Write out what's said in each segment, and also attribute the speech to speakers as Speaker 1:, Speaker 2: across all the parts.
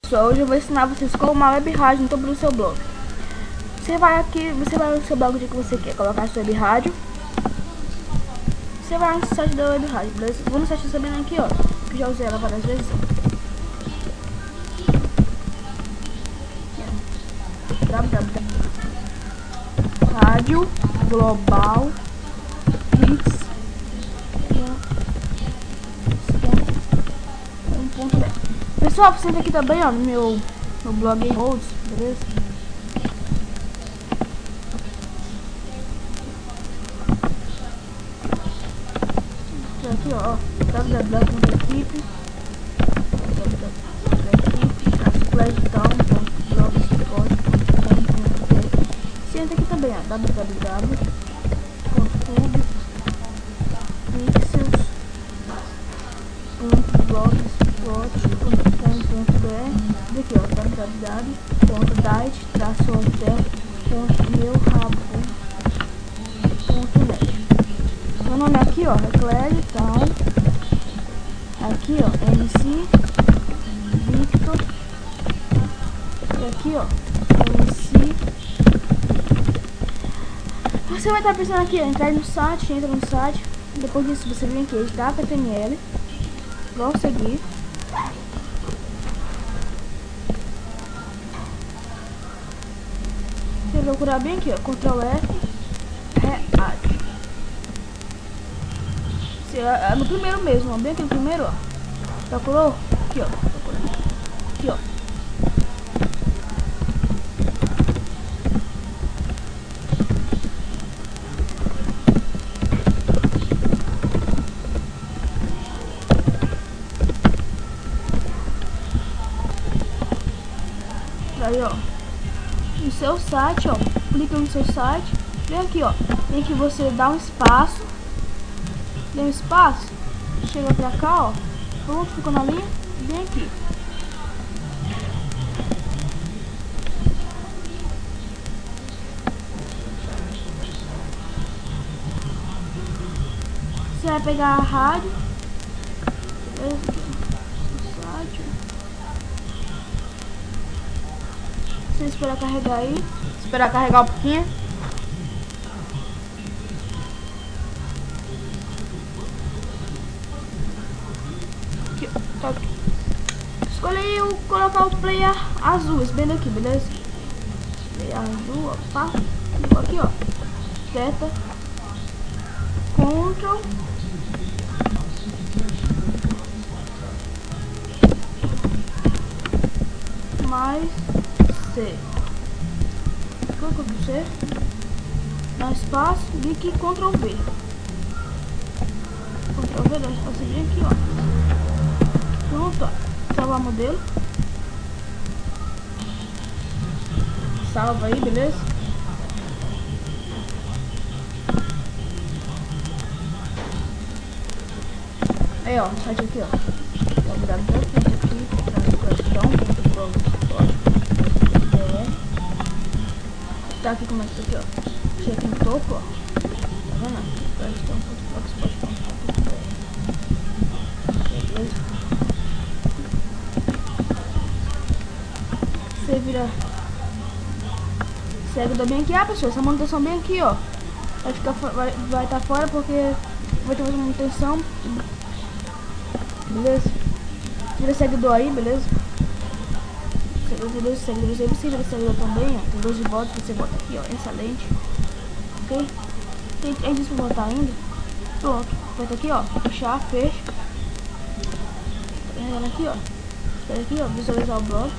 Speaker 1: Pessoal, hoje eu vou ensinar vocês como uma web rádio no topo do seu blog. Você vai no seu blog que você quer colocar sua web rádio. Você vai no site da web rádio, beleza? Vou no site sabendo aqui, ó, que já usei ela várias vezes. Rádio Global Hits. Pessoal, você entra aqui também, ó, no meu blog Holds, beleza? Aqui, ó, www.equipe, você entra aqui também, ó, www.tube.blogspot.com.br, daqui, ó, www.diet-hotel.net. Meu nome aqui, ó, é Clério, então aqui, ó, MC Victor, e aqui, ó, MC. Você vai estar pensando aqui, ó, entrar no site, entra no site, depois disso você vem aqui, editar HTML, vamos seguir. Você vai procurar bem aqui, ó, Ctrl F, React. É no primeiro mesmo, ó, bem aqui no primeiro, ó. Procurou? Aqui, ó. Aqui, ó. Aí, ó. No seu site, ó. Clica no seu site. Vem aqui, ó. Tem que você dar um espaço. Dê um espaço. Chega pra cá, ó. Pronto, ficou na linha. Vem aqui. Você vai pegar a rádio. Você esperar carregar aí. Esperar carregar um pouquinho. Aqui, tá aqui. Escolhi colocar o player azul, esse bem daqui, beleza? Player azul, ó, pá. Aqui, ó. Seta. Ctrl. Mais C. Clica no C. Dá espaço. Clique Ctrl V. Ctrl V, dá espaço bem aqui, ó. Pronto, ó. Salvar modelo. Salva aí, beleza? Aí, ó, site aqui, ó. Tá aqui como é que tá aqui, ó. Chega aqui no topo, ó. Tá vendo? Beleza? Você vira. Segue bem aqui, pessoal. Essa manutenção bem aqui, ó. Vai estar fora porque vai ter mais manutenção. Beleza? Vira seguidor aí, beleza? Seguidores aí, você vira seguidor também, ó. Tem 12 votos, você bota aqui, ó. Excelente. Ok? Tem disso pra botar ainda. Pronto. Aperta aqui, ó. Fechar, fecha. Tá aqui, ó. Espera aqui, ó. Visualizar o blog.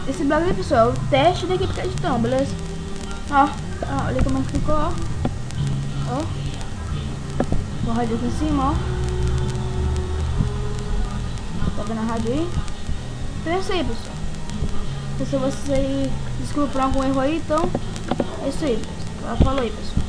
Speaker 1: Esse blog aí, pessoal, é o teste da equipe de edição, beleza? Ó, olha como é que ficou, ó. Ó. Com a rádio aqui em cima, ó. Tá vendo a rádio aí? Então é isso aí, pessoal. Se você desculpa por algum erro aí, então é isso aí, pessoal. Falou aí, pessoal.